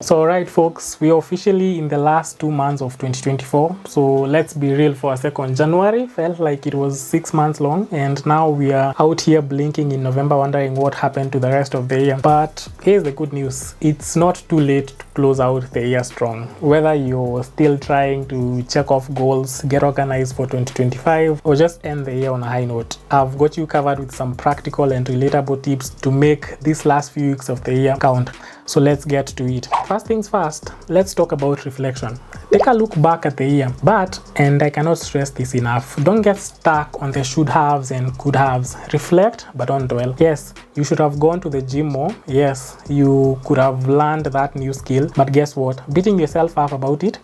So alright folks, we are officially in the last 2 months of 2024. So let's be real for a second. January felt like it was 6 months long, and now we are out here blinking in November wondering what happened to the rest of the year. But here's the good news. It's not too late to close out the year strong. Whether you're still trying to check off goals, get organized for 2025, or just end the year on a high note, I've got you covered with some practical and relatable tips to make these last few weeks of the year count. So let's get to it. First things first, let's talk about reflection. Take a look back at the year, and I cannot stress this enough, don't get stuck on the should haves and could haves. Reflect, but don't dwell. Yes, you should have gone to the gym more. Yes, you could have learned that new skill, but guess what? Beating yourself up about it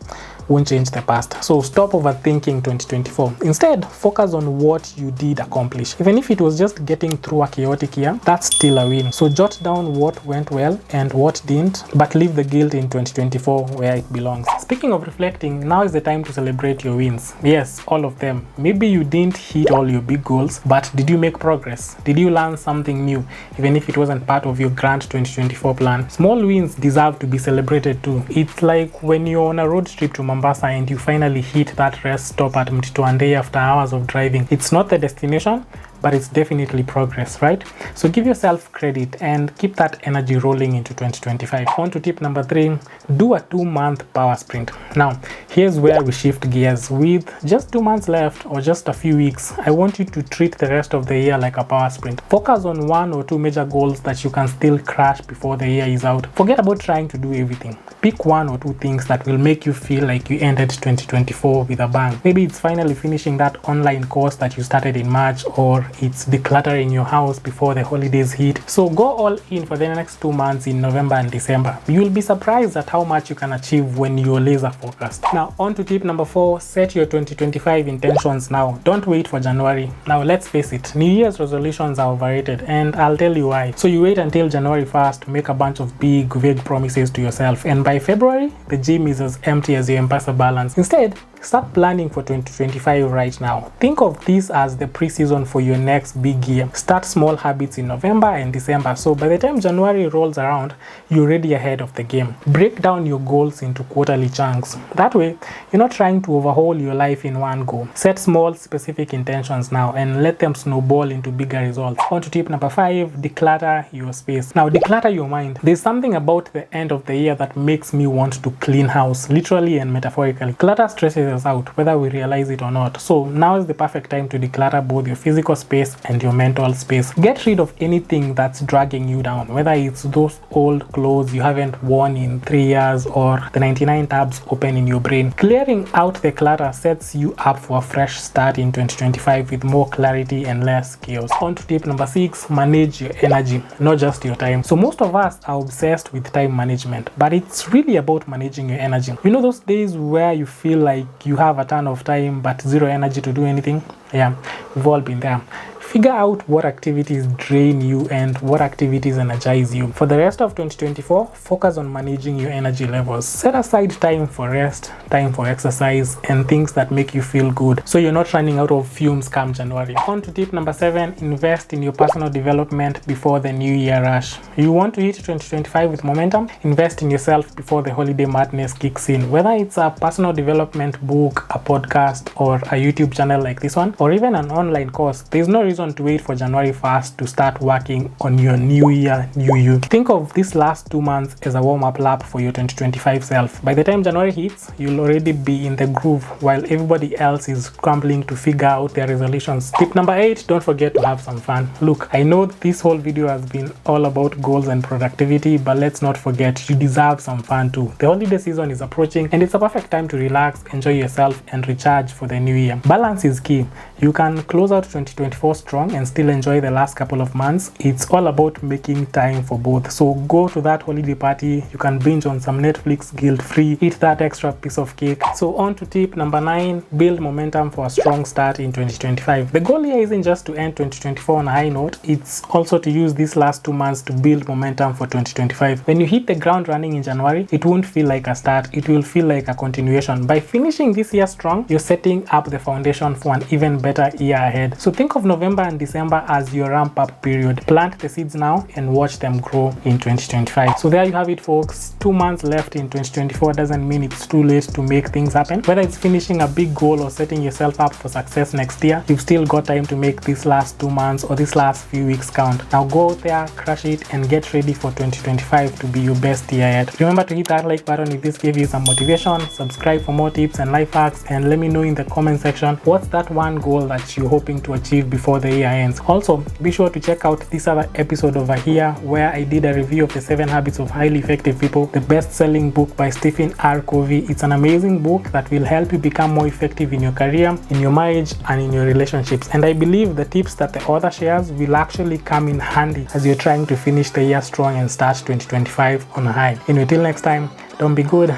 won't change the past. So stop overthinking 2024. Instead, focus on what you did accomplish. Even if it was just getting through a chaotic year, that's still a win. So jot down what went well and what didn't, but leave the guilt in 2024 where it belongs. Speaking of reflecting, now is the time to celebrate your wins. Yes, all of them. Maybe you didn't hit all your big goals, but did you make progress? Did you learn something new, even if it wasn't part of your grand 2024 plan? Small wins deserve to be celebrated too. It's like when you're on a road trip to Mombasa and you finally hit that rest stop at Mtituandei after hours of driving. It's not the destination, but it's definitely progress, right? So give yourself credit and keep that energy rolling into 2025. On to tip number 3, do a 2-month power sprint. Now, here's where we shift gears. With just 2 months left or just a few weeks, I want you to treat the rest of the year like a power sprint. Focus on 1 or 2 major goals that you can still crush before the year is out. Forget about trying to do everything. Pick 1 or 2 things that will make you feel like you ended 2024 with a bang. Maybe it's finally finishing that online course that you started in March, or it's decluttering your house before the holidays hit. So go all in for the next 2 months in November and December. You'll be surprised at how much you can achieve when you're laser focused. Now on to tip number 4, set your 2025 intentions now. Don't wait for January. Now let's face it, New Year's resolutions are overrated, and I'll tell you why. So you wait until January 1st to make a bunch of big vague promises to yourself, and by February the gym is as empty as your M-Pesa balance. Instead, start planning for 2025 right now. Think of this as the pre-season for your next big year. Start small habits in November and December, so by the time January rolls around, you're already ahead of the game. Break down your goals into quarterly chunks. That way, you're not trying to overhaul your life in one go. Set small, specific intentions now and let them snowball into bigger results. On to tip number 5, declutter your space. Now, declutter your mind. There's something about the end of the year that makes me want to clean house, literally and metaphorically. Clutter stresses us out, whether we realize it or not. So now is the perfect time to declutter both your physical space and your mental space. Get rid of anything that's dragging you down, whether it's those old clothes you haven't worn in 3 years or the 99 tabs open in your brain. Clearing out the clutter sets you up for a fresh start in 2025 with more clarity and less chaos. On to tip number 6, manage your energy, not just your time. So most of us are obsessed with time management, but it's really about managing your energy. You know those days where you feel like you have a ton of time but zero energy to do anything? Yeah, we've all been there. Figure out what activities drain you and what activities energize you. For the rest of 2024, focus on managing your energy levels. Set aside time for rest, time for exercise, and things that make you feel good, so you're not running out of fumes come January. On to tip number 7, invest in your personal development before the new year rush. You want to hit 2025 with momentum? Invest in yourself before the holiday madness kicks in. Whether it's a personal development book, a podcast, or a YouTube channel like this one, or even an online course, there's no reason to wait for January 1st to start working on your new year, new you. Think of this last 2 months as a warm-up lap for your 2025 self. By the time January hits, you'll already be in the groove while everybody else is scrambling to figure out their resolutions. Tip number 8, don't forget to have some fun. Look, I know this whole video has been all about goals and productivity, but let's not forget, you deserve some fun too. The holiday season is approaching and it's a perfect time to relax, enjoy yourself, and recharge for the new year. Balance is key. You can close out 2024 strong and still enjoy the last couple of months. It's all about making time for both. So go to that holiday party, you can binge on some Netflix guilt-free, eat that extra piece of cake. So on to tip number 9, build momentum for a strong start in 2025. The goal here isn't just to end 2024 on a high note, it's also to use these last 2 months to build momentum for 2025. When you hit the ground running in January, it won't feel like a start, it will feel like a continuation. By finishing this year strong, you're setting up the foundation for an even better year ahead. So think of November November and December as your ramp up period. Plant the seeds now and watch them grow in 2025. So there you have it, folks. 2 months left in 2024 doesn't mean it's too late to make things happen. Whether it's finishing a big goal or setting yourself up for success next year, you've still got time to make these last 2 months or these last few weeks count. Now go out there, crush it, and get ready for 2025 to be your best year yet. Remember to hit that like button if this gave you some motivation, subscribe for more tips and life hacks, and let me know in the comment section what's that one goal that you're hoping to achieve before the year ends. Also, be sure to check out this other episode over here where I did a review of the 7 Habits of Highly Effective People, the best-selling book by Stephen R. Covey. It's an amazing book that will help you become more effective in your career, in your marriage, and in your relationships. And I believe the tips that the author shares will actually come in handy as you're trying to finish the year strong and start 2025 on a high. Anyway, till next time, don't be good,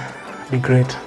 be great.